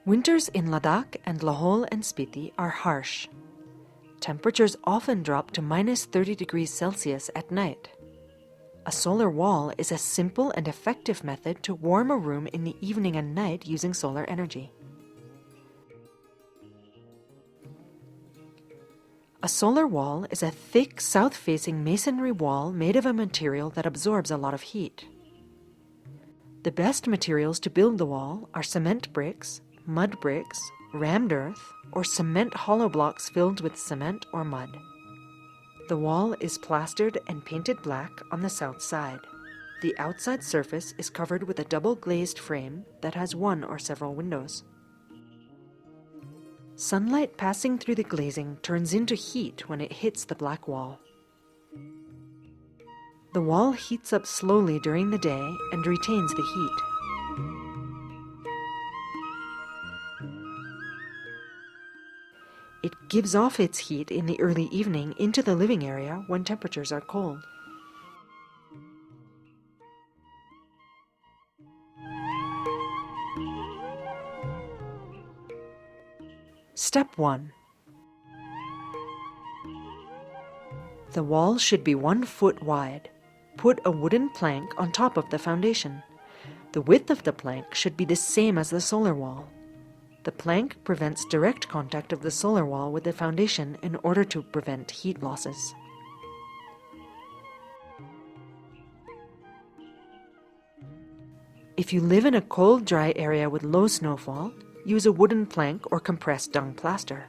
Winters in Ladakh and Lahaul and Spiti are harsh. Temperatures often drop to minus 30 degrees Celsius at night. A solar wall is a simple and effective method to warm a room in the evening and night using solar energy. A solar wall is a thick south-facing masonry wall made of a material that absorbs a lot of heat. The best materials to build the wall are cement bricks, mud bricks, rammed earth, or cement hollow blocks filled with cement or mud. The wall is plastered and painted black on the south side. The outside surface is covered with a double glazed frame that has one or several windows. Sunlight passing through the glazing turns into heat when it hits the black wall. The wall heats up slowly during the day and retains the heat. It gives off its heat in the early evening into the living area when temperatures are cold. Step 1. The wall should be 1 foot wide. Put a wooden plank on top of the foundation. The width of the plank should be the same as the solar wall. The plank prevents direct contact of the solar wall with the foundation in order to prevent heat losses. If you live in a cold, dry area with low snowfall, use a wooden plank or compressed dung plaster.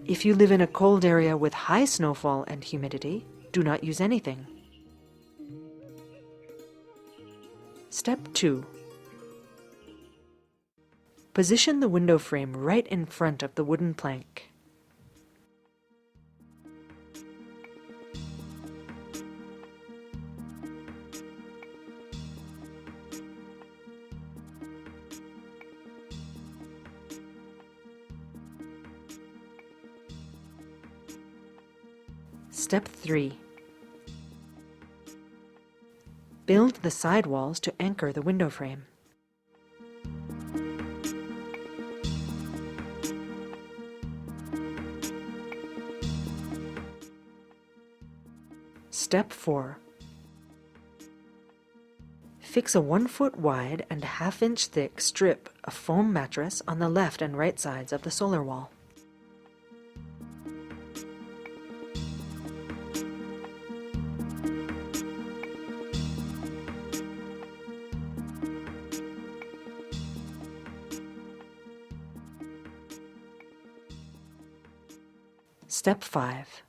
If you live in a cold area with high snowfall and humidity, do not use anything. Step 2. Position the window frame right in front of the wooden plank. Step 3. Build the side walls to anchor the window frame. Step 4. Fix a 1 foot wide and ½ inch thick strip of foam mattress on the left and right sides of the solar wall. Step 5.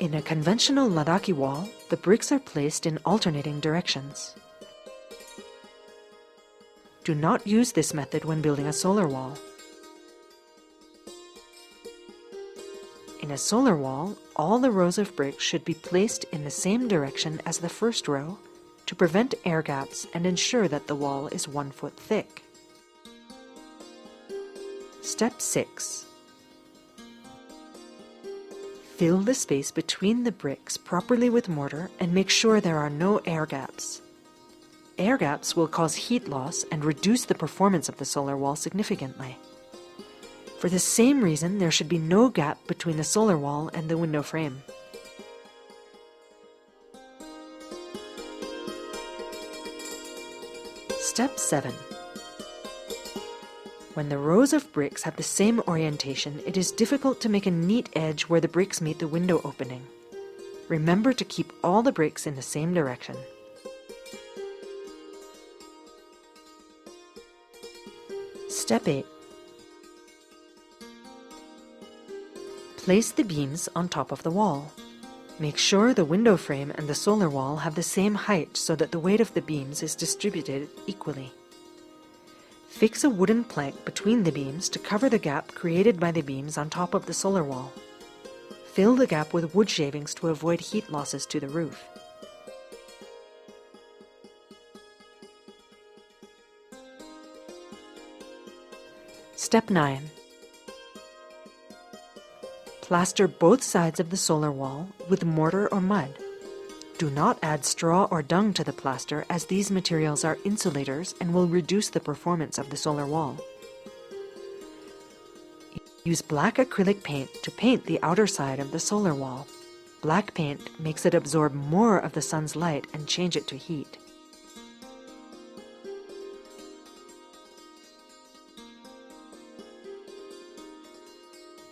In a conventional Ladakhi wall, the bricks are placed in alternating directions. Do not use this method when building a solar wall. In a solar wall, all the rows of bricks should be placed in the same direction as the first row to prevent air gaps and ensure that the wall is 1 foot thick. Step 6. Fill the space between the bricks properly with mortar and make sure there are no air gaps. Air gaps will cause heat loss and reduce the performance of the solar wall significantly. For the same reason, there should be no gap between the solar wall and the window frame. Step 7. When the rows of bricks have the same orientation, it is difficult to make a neat edge where the bricks meet the window opening. Remember to keep all the bricks in the same direction. Step 8. Place the beams on top of the wall. Make sure the window frame and the solar wall have the same height so that the weight of the beams is distributed equally. Fix a wooden plank between the beams to cover the gap created by the beams on top of the solar wall. Fill the gap with wood shavings to avoid heat losses to the roof. Step 9. Plaster both sides of the solar wall with mortar or mud. Do not add straw or dung to the plaster, as these materials are insulators and will reduce the performance of the solar wall. Use black acrylic paint to paint the outer side of the solar wall. Black paint makes it absorb more of the sun's light and change it to heat.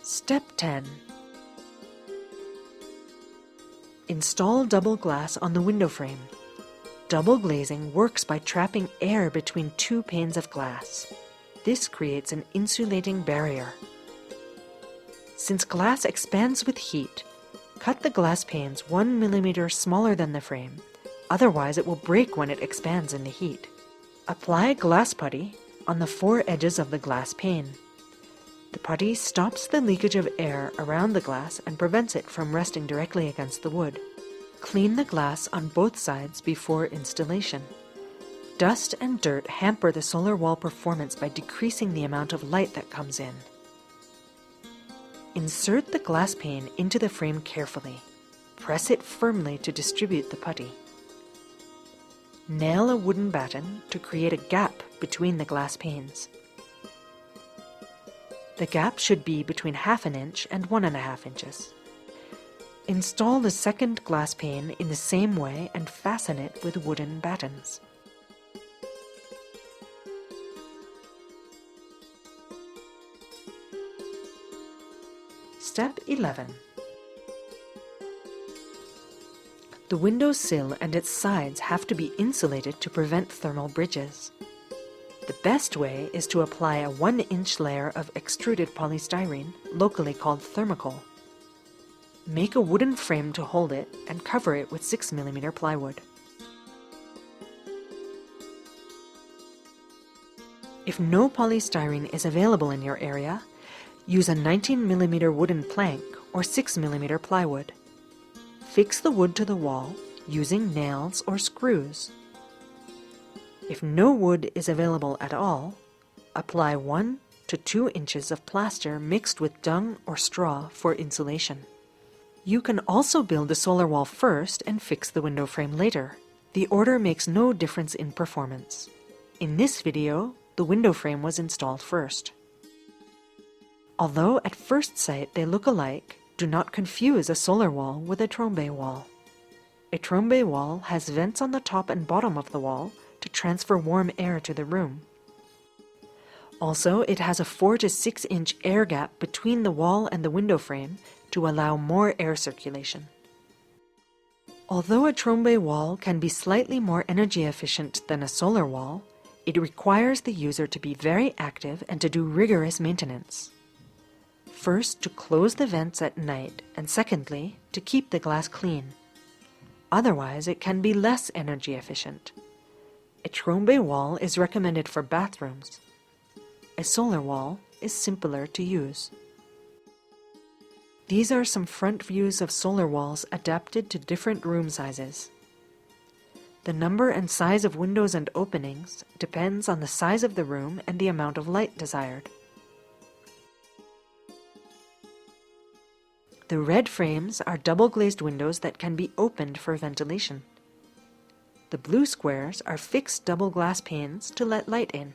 Step 10. Install double glass on the window frame. Double glazing works by trapping air between two panes of glass. This creates an insulating barrier. Since glass expands with heat, cut the glass panes 1 millimeter smaller than the frame, otherwise it will break when it expands in the heat. Apply glass putty on the four edges of the glass pane. The putty stops the leakage of air around the glass and prevents it from resting directly against the wood. Clean the glass on both sides before installation. Dust and dirt hamper the solar wall performance by decreasing the amount of light that comes in. Insert the glass pane into the frame carefully. Press it firmly to distribute the putty. Nail a wooden batten to create a gap between the glass panes. The gap should be between 1/2 inch and 1.5 inches. Install the second glass pane in the same way and fasten it with wooden battens. Step 11. The window sill and its sides have to be insulated to prevent thermal bridges. The best way is to apply a 1-inch layer of extruded polystyrene, locally called thermocol. Make a wooden frame to hold it and cover it with 6 mm plywood. If no polystyrene is available in your area, use a 19 mm wooden plank or 6 mm plywood. Fix the wood to the wall using nails or screws. If no wood is available at all, apply 1 to 2 inches of plaster mixed with dung or straw for insulation. You can also build the solar wall first and fix the window frame later. The order makes no difference in performance. In this video, the window frame was installed first. Although at first sight they look alike, do not confuse a solar wall with a trombe wall. A trombe wall has vents on the top and bottom of the wall to transfer warm air to the room. Also, it has a 4 to 6 inch air gap between the wall and the window frame to allow more air circulation. Although a trombe wall can be slightly more energy efficient than a solar wall, it requires the user to be very active and to do rigorous maintenance. First, to close the vents at night, and secondly, to keep the glass clean. Otherwise, it can be less energy efficient. A trombe wall is recommended for bathrooms. A solar wall is simpler to use. These are some front views of solar walls adapted to different room sizes. The number and size of windows and openings depends on the size of the room and the amount of light desired. The red frames are double-glazed windows that can be opened for ventilation. The blue squares are fixed double glass panes to let light in.